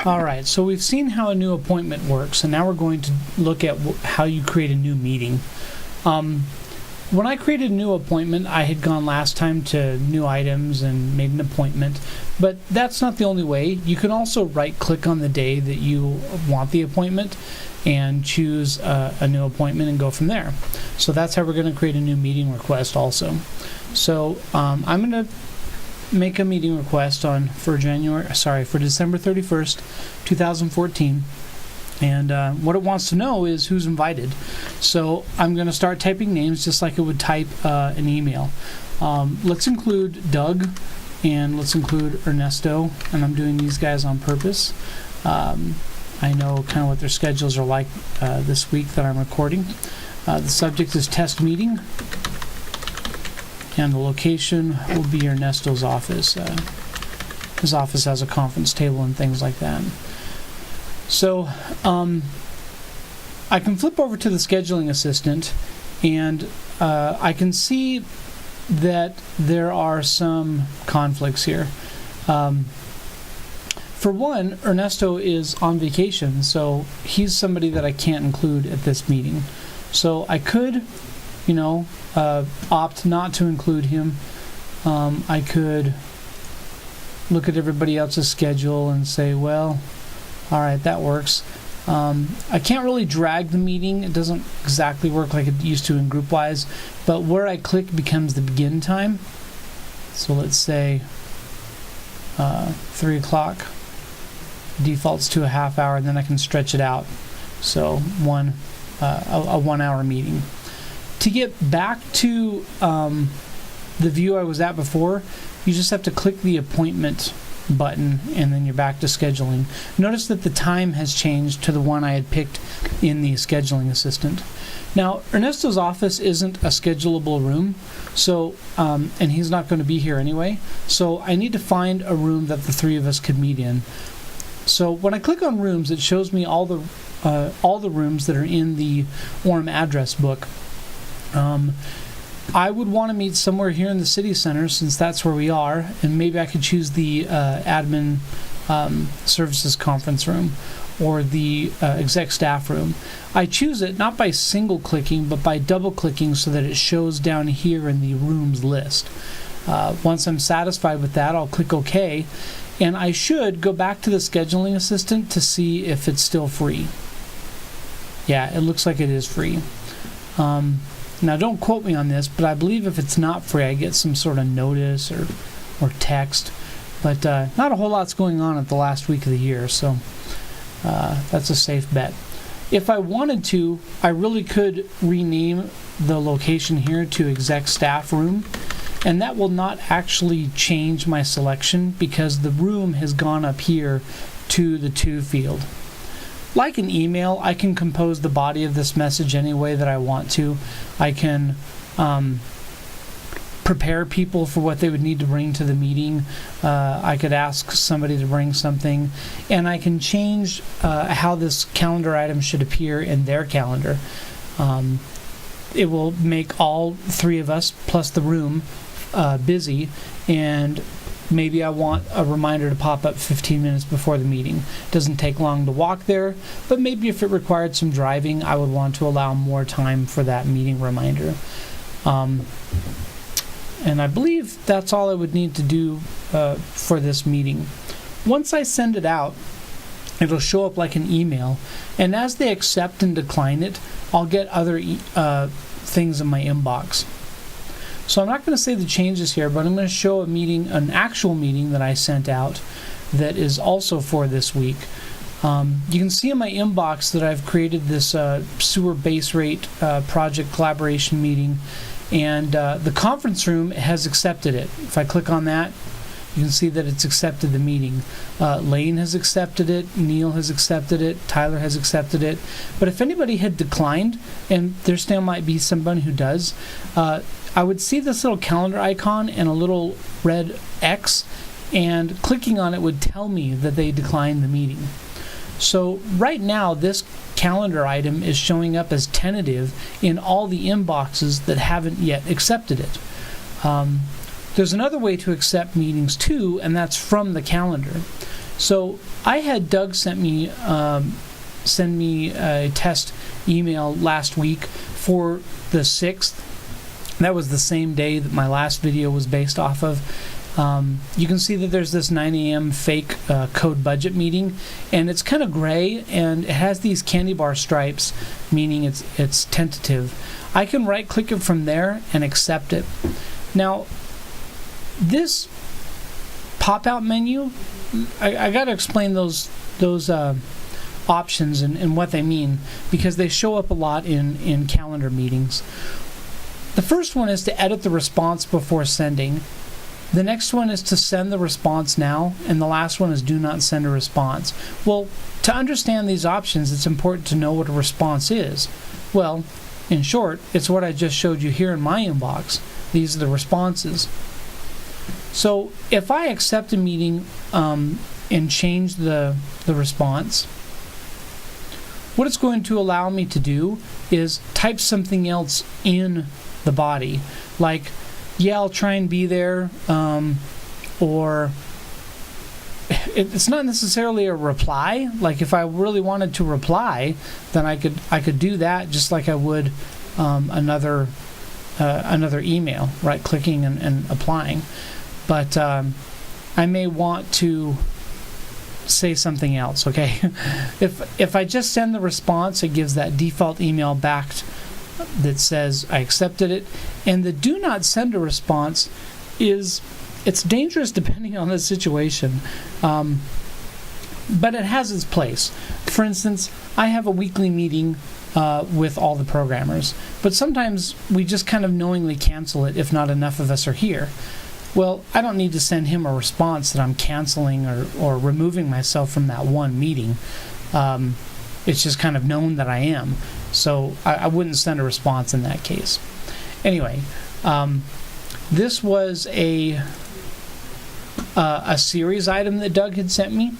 All right, so we've seen how a new appointment works, and now we're going to look at how you create a new meeting. When I created a new appointment, I had gone last time to new items and made an appointment, but that's not the only way. You can also right-click on the day that you want the appointment and choose a new appointment and go from there. So that's how we're going to create a new meeting request also. So I'm going to make a meeting request for December 31st, 2014. And what it wants to know is who's invited. So I'm going to start typing names just like it would type an email. Let's include Doug and let's include Ernesto. And I'm doing these guys on purpose. I know kind of what their schedules are like this week that I'm recording. The subject is test meeting. And the location will be Ernesto's office. His office has a conference table and things like that. So I can flip over to the scheduling assistant, and I can see that there are some conflicts here. For one, Ernesto is on vacation, so he's somebody that I can't include at this meeting. So I could, opt not to include him. I could look at everybody else's schedule and say, well, all right, that works. I can't really drag the meeting. It doesn't exactly work like it used to in GroupWise, but where I click becomes the begin time. So let's say 3 o'clock. Defaults to a half hour, and then I can stretch it out. So a 1 hour meeting. To get back to the view I was at before, you just have to click the appointment button and then you're back to scheduling. Notice that the time has changed to the one I had picked in the scheduling assistant. Now, Ernesto's office isn't a schedulable room, so and he's not going to be here anyway, so I need to find a room that the three of us could meet in. So when I click on rooms, it shows me all the rooms that are in the ORM address book. I would want to meet somewhere here in the city center since that's where we are, and maybe I could choose the admin services conference room or the exec staff room. I choose it not by single clicking but by double clicking so that it shows down here in the rooms list. Once I'm satisfied with that, I'll click OK, and I should go back to the scheduling assistant to see if it's still free. Yeah, it looks like it is free. Now, don't quote me on this, but I believe if it's not free, I get some sort of notice or text. But not a whole lot's going on at the last week of the year, so that's a safe bet. If I wanted to, I really could rename the location here to exec staff room, and that will not actually change my selection because the room has gone up here to the to field. Like an email, I can compose the body of this message any way that I want to. I can prepare people for what they would need to bring to the meeting. I could ask somebody to bring something, and I can change how this calendar item should appear in their calendar. It will make all three of us, plus the room, busy, and maybe I want a reminder to pop up 15 minutes before the meeting. It doesn't take long to walk there, but maybe if it required some driving, I would want to allow more time for that meeting reminder. And I believe that's all I would need to do for this meeting. Once I send it out, it'll show up like an email, and as they accept and decline it, I'll get other things in my inbox. So I'm not going to say the changes here, but I'm going to show an actual meeting that I sent out that is also for this week. You can see in my inbox that I've created this sewer base rate project collaboration meeting, and the conference room has accepted it. If I click on that, you can see that it's accepted the meeting. Lane has accepted it, Neil has accepted it, Tyler has accepted it. But if anybody had declined, and there still might be somebody who does, I would see this little calendar icon and a little red X, and clicking on it would tell me that they declined the meeting. So right now, this calendar item is showing up as tentative in all the inboxes that haven't yet accepted it. There's another way to accept meetings too, and that's from the calendar. So I had Doug send me a test email last week for the 6th. That was the same day that my last video was based off of. You can see that there's this 9 a.m. fake code budget meeting, and it's kind of gray, and it has these candy bar stripes, meaning it's tentative. I can right-click it from there and accept it. Now, this pop-out menu, I got to explain those options and what they mean, because they show up a lot in calendar meetings. The first one is to edit the response before sending. The next one is to send the response now, and the last one is do not send a response. Well, to understand these options, it's important to know what a response is. Well, in short, it's what I just showed you here in my inbox. These are the responses. So if I accept a meeting and change the response, what it's going to allow me to do is type something else in the body, like, yeah, I'll try and be there, or it's not necessarily a reply. Like if I really wanted to reply, then I could do that just like I would another email, right? Clicking and applying. But I may want to say something else. Okay, if I just send the response, it gives that default email back that says I accepted it. And the do not send a response it's dangerous depending on the situation, but it has its place. For instance, I have a weekly meeting with all the programmers, but sometimes we just kind of knowingly cancel it if not enough of us are here. Well, I don't need to send him a response that I'm canceling or removing myself from that one meeting. It's just kind of known that I am. So I wouldn't send a response in that case. Anyway, this was a series item that Doug had sent me.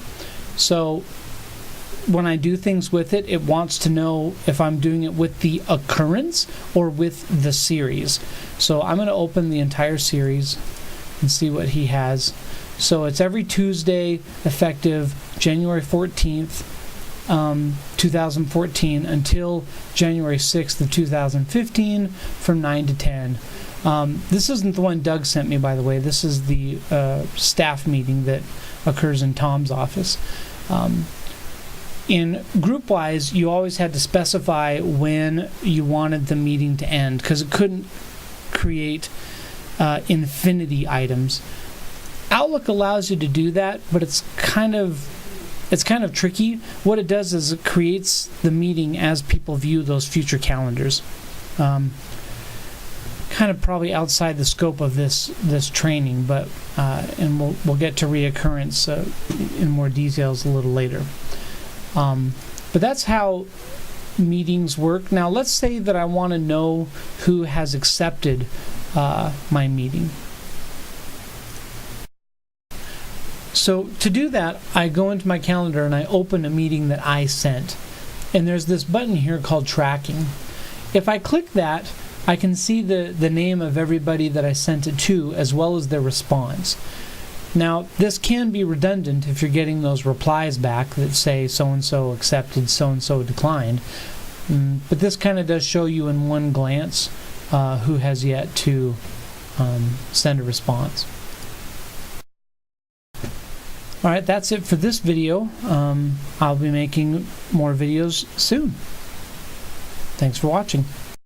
So when I do things with it, it wants to know if I'm doing it with the occurrence or with the series. So I'm going to open the entire series and see what he has. So it's every Tuesday, effective January 14th, 2014 until January 6th of 2015 from 9 to 10. This isn't the one Doug sent me, by the way. This is the staff meeting that occurs in Tom's office. In group-wise, you always had to specify when you wanted the meeting to end, because it couldn't create infinity items. Outlook allows you to do that, but it's kind of tricky. What it does is it creates the meeting as people view those future calendars. Kind of probably outside the scope of this training, but and we'll get to reoccurrence in more details a little later. But that's how meetings work. Now let's say that I want to know who has accepted my meeting. So to do that, I go into my calendar and I open a meeting that I sent. And there's this button here called tracking. If I click that, I can see the name of everybody that I sent it to, as well as their response. Now, this can be redundant if you're getting those replies back that say so-and-so accepted, so-and-so declined. But this kind of does show you in one glance who has yet to send a response. Alright, that's it for this video. I'll be making more videos soon. Thanks for watching.